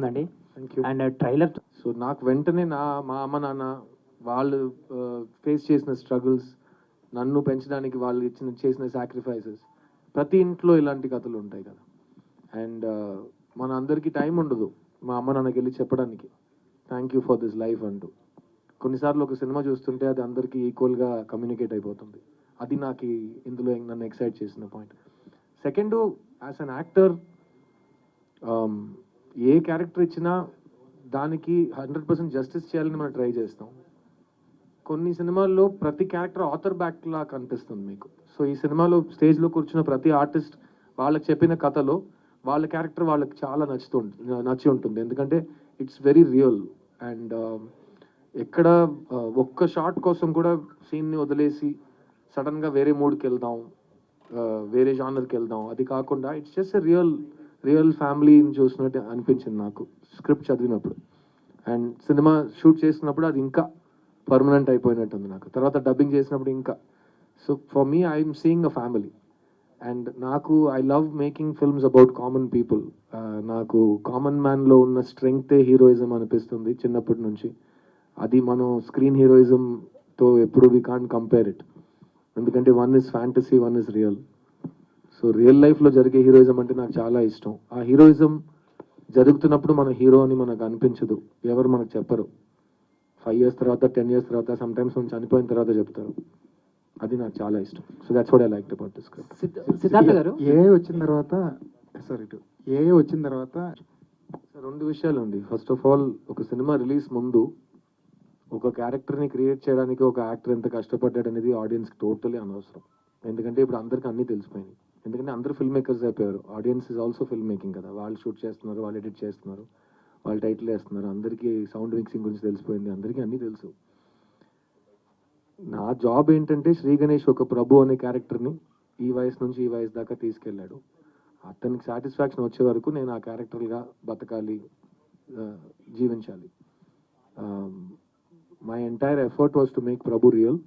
ఉందండి. Thank you. And trailer so నాకు వెంటనే మా అమ్మ నాన్న వాళ్ళు ఫేస్ చేసిన స్ట్రగుల్స్, నన్ను పెంచడానికి వాళ్ళు చేసిన సాక్రిఫైసెస్, ప్రతి ఇంట్లో ఇలాంటి కథలు ఉంటాయి కదా. అండ్ మన అందరికీ టైం ఉండదు మా అమ్మ నాన్నకి వెళ్ళి చెప్పడానికి thank you for this life అంటూ. కొన్నిసార్లు ఒక సినిమా చూస్తుంటే అది అందరికీ ఈక్వల్గా కమ్యూనికేట్ అయిపోతుంది. అది నాకు ఇందులో నన్ను ఎక్సైట్ చేసిన point. Second, as an actor A character ఇచ్చినా దానికి 100% జస్టిస్ చేయాలని మనం ట్రై చేస్తాం. కొన్ని సినిమాల్లో ప్రతి క్యారెక్టర్ ఆథర్ బ్యాక్ లా కనిపిస్తుంది మీకు. సో ఈ సినిమాలో స్టేజ్లో కూర్చున్న ప్రతి ఆర్టిస్ట్ వాళ్ళకి చెప్పిన కథలో వాళ్ళ క్యారెక్టర్ వాళ్ళకి చాలా నచ్చి ఉంటుంది. ఎందుకంటే ఇట్స్ వెరీ రియల్. అండ్ ఎక్కడ ఒక్క షాట్ కోసం కూడా సీన్ని వదిలేసి సడన్గా వేరే మూడ్కి వెళ్దాం, వేరే జానర్కి వెళ్దాం, అది కాకుండా ఇట్స్ జస్ట్ రియల్ ఫ్యామిలీని చూసినట్టు అనిపించింది నాకు స్క్రిప్ట్ చదివినప్పుడు. అండ్ సినిమా షూట్ చేసినప్పుడు అది ఇంకా పర్మనెంట్ అయిపోయినట్టుంది నాకు. తర్వాత డబ్బింగ్ చేసినప్పుడు ఇంకా. So for me I'm seeing a family. And I love making films about common people. నాకు కామన్ మ్యాన్లో ఉన్న స్ట్రెంగ్తే హీరోయిజం అనిపిస్తుంది చిన్నప్పటి నుంచి. అది మనం స్క్రీన్ హీరోయిజంతో ఎప్పుడు వీ కాంట్ కంపేర్ ఇట్. ఎందుకంటే one is fantasy, one is real. So real లైఫ్లో జరిగే హీరోయిజం అంటే నాకు చాలా ఇష్టం. ఆ హీరోయిజం జరుగుతున్నప్పుడు మన హీరో అని మనకు అనిపించదు, ఎవరు మనకు చెప్పరు. 5 years తర్వాత, 10 years తర్వాత, సమ్టైమ్స్ మనం చనిపోయిన తర్వాత చెప్తారు. అది నాకు చాలా ఇష్టం. So that's what I liked about this script. Siddhartha గారు, ఏ వచ్చిన తర్వాత రెండు విషయాలు అండి. ఫస్ట్ ఆఫ్ ఆల్, ఒక సినిమా రిలీజ్ ముందు ఒక క్యారెక్టర్ని క్రియేట్ చేయడానికి ఒక యాక్టర్ ఎంత కష్టపడ్డాడు అనేది ఆడియన్స్కి టోటలీ అనవసరం. ఎందుకంటే ఇప్పుడు అందరికీ అన్నీ తెలిసిపోయినాయి. ఎందుకంటే అందరూ ఫిల్మ్ మేకర్స్ అయిపోయారు. Audience is also film making కదా. వాళ్ళు షూట్ చేస్తున్నారు, వాళ్ళు ఎడిట్ చేస్తున్నారు, వాళ్ళు టైటిల్ వేస్తున్నారు, అందరికీ సౌండ్ మిక్సింగ్ గురించి తెలిసిపోయింది, అందరికీ అన్నీ తెలుసు. నా జాబ్ ఏంటంటే శ్రీ గణేష్ ఒక ప్రభు అనే క్యారెక్టర్ని ఈ వయసు నుంచి ఈ వయసు దాకా తీసుకెళ్ళాడు. అతనికి సాటిస్ఫాక్షన్ వచ్చే వరకు నేను ఆ క్యారెక్టర్గా బతకాలి, జీవించాలి. My entire effort was to make Prabhu real.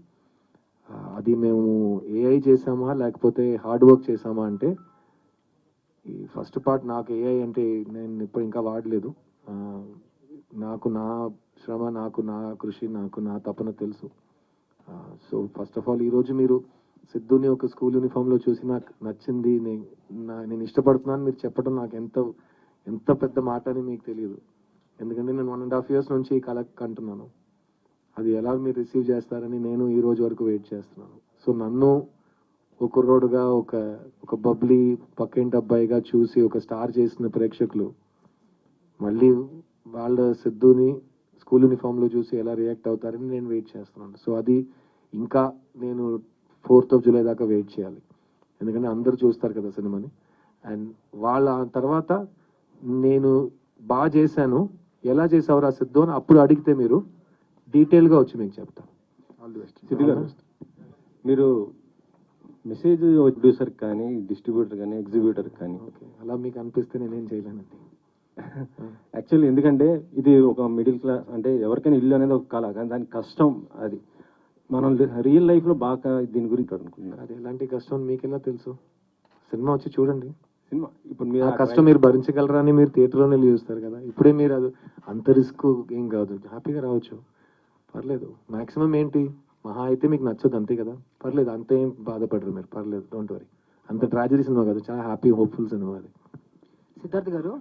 అది మేము ఏఐ చేసామా లేకపోతే హార్డ్ వర్క్ చేసామా అంటే, ఈ ఫస్ట్ పార్ట్ నాకు ఏఐ అంటే నేను ఇప్పుడు ఇంకా వాడలేదు. నాకు నా శ్రమ, నాకు నా కృషి, నాకు నా తపన తెలుసు. సో ఫస్ట్ ఆఫ్ ఆల్ ఈరోజు మీరు సిద్ధుని ఒక స్కూల్ యూనిఫామ్లో చూసి నాకు నచ్చింది, నేను ఇష్టపడుతున్నాను మీరు చెప్పడం నాకు ఎంత పెద్ద మాట అని మీకు తెలియదు. ఎందుకంటే నేను 1.5 years నుంచి ఈ కళ కంటున్నాను. అది ఎలా మీరు రిసీవ్ చేస్తారని నేను ఈ రోజు వరకు వెయిట్ చేస్తున్నాను. సో నన్ను ఒక కుర్రోడుగా, ఒక బబ్లీ పక్కింటి అబ్బాయిగా చూసి ఒక స్టార్ చేసిన ప్రేక్షకులు మళ్ళీ వాళ్ళ సిద్ధుని స్కూల్ యూనిఫామ్లో చూసి ఎలా రియాక్ట్ అవుతారని నేను వెయిట్ చేస్తున్నాను. సో అది ఇంకా నేను 4th of July దాకా వెయిట్ చేయాలి. ఎందుకంటే అందరూ చూస్తారు కదా సినిమాని. అండ్ వాళ్ళ తర్వాత నేను బాగా చేశాను, ఎలా చేసావురా సిద్ధు అని అప్పుడు అడిగితే మీరు డీటెయిల్గా వచ్చి మీకు చెప్తాను. All the best. సిద్ధు గారు, మీరు మెసేజ్ ప్రొడ్యూసర్ కానీ, డిస్ట్రిబ్యూటర్ కానీ, ఎగ్జిబ్యూటర్ కానీ, ఓకే, అలా మీకు అనిపిస్తే నేనేం చేయలేనండి. యాక్చువల్లీ ఎందుకంటే ఇది ఒక మిడిల్ క్లాస్, అంటే ఎవరికైనా ఇల్లు అనేది ఒక కళ, కానీ దానికి కష్టం అది మనం రియల్ లైఫ్లో బాగా దీని గురించి అనుకుంటున్నాను. అది ఎలాంటి కష్టం మీకు ఎలా తెలుసు? సినిమా వచ్చి చూడండి. సినిమా ఇప్పుడు మీరు ఆ కష్టం మీరు భరించగలరా అని మీరు థియేటర్లోనే చూస్తారు కదా. ఇప్పుడే మీరు అది అంత రిస్క్ ఏం కాదు, హ్యాపీగా రావచ్చు, పర్లేదు. మ్యాక్సిమం ఏంటి, మహా అయితే మీకు నచ్చదు అంతే కదా, పర్లేదు, అంతే ఏం బాధపడరు మీరు, పర్లేదు, డోంట్ వరీ. అంత ట్రాజడీ సినిమా కదా, చాలా హ్యాపీ హోప్ఫుల్ సినిమా అది. సిద్ధార్థ్ గారు,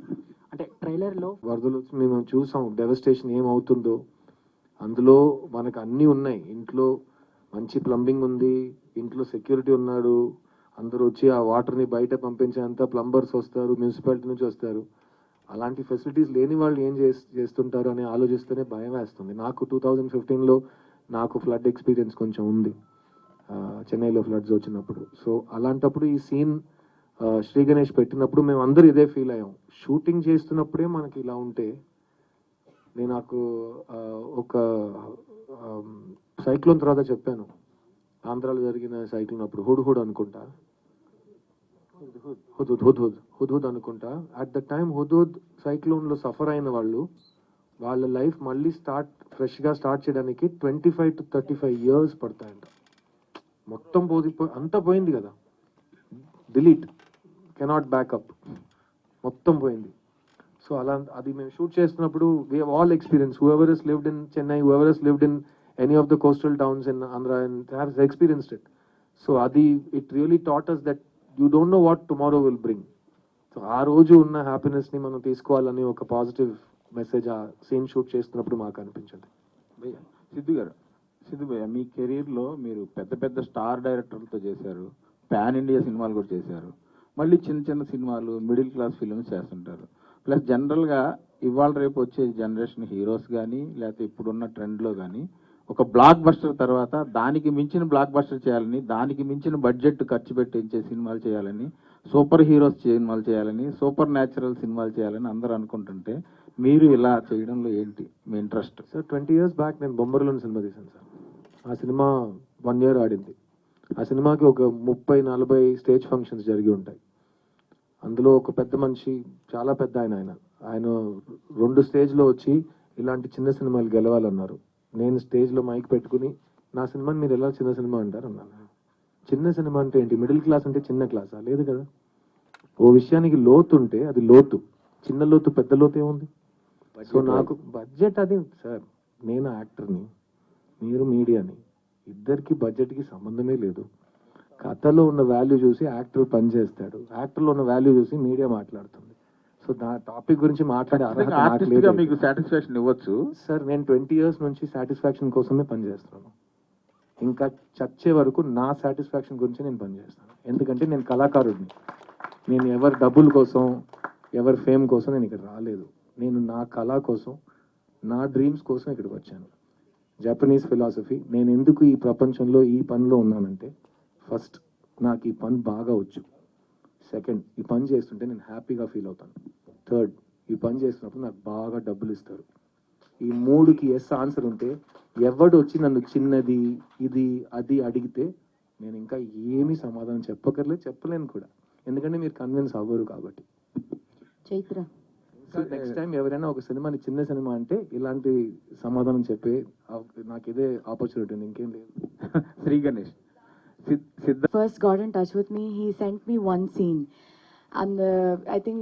అంటే ట్రైలర్లో వరదలు వచ్చి మేము చూసాం డెవస్టేషన్ ఏమవుతుందో. అందులో మనకు అన్నీ ఉన్నాయి. ఇంట్లో మంచి ప్లంబింగ్ ఉంది, ఇంట్లో సెక్యూరిటీ ఉన్నాడు, అందరూ వచ్చి ఆ వాటర్ని బయట పంపించేంత ప్లంబర్స్ వస్తారు, మున్సిపాలిటీ నుంచి వస్తారు. అలాంటి ఫెసిలిటీస్ లేని వాళ్ళు ఏం చేస్తుంటారు అని ఆలోచిస్తేనే భయం వేస్తుంది. నాకు 2015లో నాకు ఫ్లడ్ ఎక్స్పీరియన్స్ కొంచెం ఉంది, చెన్నైలో ఫ్లడ్స్ వచ్చినప్పుడు. సో అలాంటప్పుడు ఈ సీన్ శ్రీ గణేష్ పెట్టినప్పుడు మేము అందరూ ఇదే ఫీల్ అయ్యాం. షూటింగ్ చేస్తున్నప్పుడే మనకి ఇలా ఉంటే, నాకు ఒక సైక్లోన్ తర్వాత చెప్పాను, ఆంధ్రాలో జరిగిన సైక్లోన్ అప్పుడు హుడ్ అనుకుంటా, హుద్ అనుకుంటా. At the time Hudhud సైక్లోన్లో suffer అయిన వాళ్ళ లైఫ్ మళ్ళీ ఫ్రెష్గా స్టార్ట్ చేయడానికి 25 to 35 years పడతాయంట. మొత్తం అంతా పోయింది కదా, డిలీట్, కెనాట్ బ్యాకప్, మొత్తం పోయింది. సో అలా అది మేము షూట్ చేస్తున్నప్పుడు we all experience whoever is lived in Chennai whoever is lived in any of the coastal towns in Andhra and has experienced it. So అది it really taught us that you don't know what tomorrow will bring. So ఆ రోజు ఉన్న హ్యాపీనెస్ని మనం తీసుకోవాలని ఒక positive message ఆ scene shoot చేస్తున్నప్పుడు మాకు అనిపించింది. భయ్య సిద్ధు భయ్య, మీ కెరీర్లో మీరు పెద్ద పెద్ద స్టార్ డైరెక్టర్లతో చేశారు, పాన్ ఇండియా సినిమాలు కూడా చేశారు, మళ్ళీ చిన్న చిన్న సినిమాలు మిడిల్ క్లాస్ ఫిల్మ్స్ చేస్తుంటారు. ప్లస్ జనరల్గా ఇవాళ రేపు వచ్చే జనరేషన్ హీరోస్ కానీ లేకపోతే ఇప్పుడున్న ట్రెండ్లో కానీ ఒక బ్లాక్ బస్టర్ తర్వాత దానికి మించిన బ్లాక్ బస్టర్ చేయాలని, దానికి మించిన బడ్జెట్ ఖర్చు పెట్టించే సినిమాలు చేయాలని, సూపర్ హీరోస్ సినిమాలు చేయాలని, సూపర్ న్యాచురల్ సినిమాలు చేయాలని అందరూ అనుకుంటుంటే మీరు ఇలా చేయడంలో ఏంటి మీ ఇంట్రెస్ట్? సార్ 20 years బ్యాక్ నేను బొమ్మరిలోని సినిమా తీశాను సార్. ఆ సినిమా 1 year ఆడింది. ఆ సినిమాకి ఒక 30-40 స్టేజ్ ఫంక్షన్స్ జరిగి ఉంటాయి. అందులో ఒక పెద్ద మనిషి, చాలా పెద్ద ఆయన 2 స్టేజ్లో వచ్చి ఇలాంటి చిన్న సినిమాలు గెలవాలన్నారు. నేను స్టేజ్లో మైక్ పెట్టుకుని నా సినిమాని మీరు ఎలా చిన్న సినిమా అంటారు అన్నాను. చిన్న సినిమా అంటే ఏంటి? మిడిల్ క్లాస్ అంటే చిన్న క్లాసా? లేదు కదా. ఓ విషయానికి లోతు ఉంటే అది లోతు, చిన్న లోతు పెద్ద లోతు ఏముంది? సో నాకు బడ్జెట్ అది సార్, నేను యాక్టర్ని, మీరు మీడియాని, ఇద్దరికి బడ్జెట్కి సంబంధమే లేదు. కథలో ఉన్న వాల్యూ చూసి యాక్టర్ పనిచేస్తాడు, యాక్టర్లో ఉన్న వాల్యూ చూసి మీడియా మాట్లాడుతుంది. సో దా టాపిక్ గురించి మాట్లాడే అర్హత నాకు ఆర్టిస్ట్గా లేదు. మీకు సాటిస్ఫాక్షన్ ఇవ్వచ్చు సార్ నేను 20 years నుంచి సాటిస్ఫాక్షన్ కోసమే పనిచేస్తున్నాను. ఇంకా చచ్చే వరకు నా సాటిస్ఫాక్షన్ గురించి నేను పనిచేస్తాను. ఎందుకంటే నేను కళాకారుడిని. నేను ఎవరి డబ్బుల కోసం, ఎవరి ఫేమ్ కోసం నేను ఇక్కడ రాలేదు. నేను నా కళ కోసం, నా డ్రీమ్స్ కోసం ఇక్కడికి వచ్చాను. జపనీస్ ఫిలాసఫీ, నేను ఎందుకు ఈ ప్రపంచంలో ఈ పనిలో ఉన్నానంటే, ఫస్ట్ నాకు ఈ పని బాగా వచ్చు. సెకండ్, ఈ పని చేస్తుంటే నేను హ్యాపీగా ఫీల్ అవుతాను. థర్డ్, ఈ పని చేస్తున్నప్పుడు నాకు బాగా డబ్బులు ఇస్తారు. ఈ 3కి ఎస్ ఆన్సర్ ఉంటే ఎవడు వచ్చి నన్ను చిన్నది ఇది అది అడిగితే నేను ఇంకా ఏమీ సమాధానం చెప్పలేను కూడా. ఎందుకంటే మీరు కన్విన్స్ అవ్వరు కాబట్టి. చైత్ర నెక్స్ట్ టైం ఎవరైనా ఒక సినిమాని చిన్న సినిమా అంటే ఇలాంటి సమాధానం చెప్పే నాకు ఇదే ఆపర్చునిటీ ఉంది, ఇంకేం లేదు. శ్రీ గణేష్, సిద్ధ first got in touch with me, he sent me one scene. And I think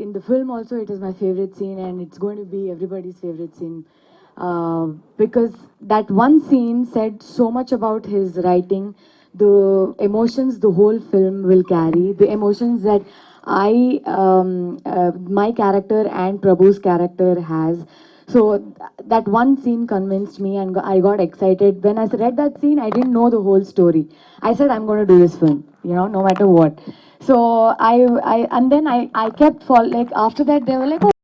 in the film also it is my favorite scene, and it's going to be everybody's favorite scene. Because that one scene said so much about his writing, the emotions the whole film will carry, the emotions that my character and Prabhu's character has. So that one scene convinced me, and I got excited. When I read that scene, I didn't know the whole story. I said, I'm going to do this film, no matter what. So I kept like after that they were like, oh,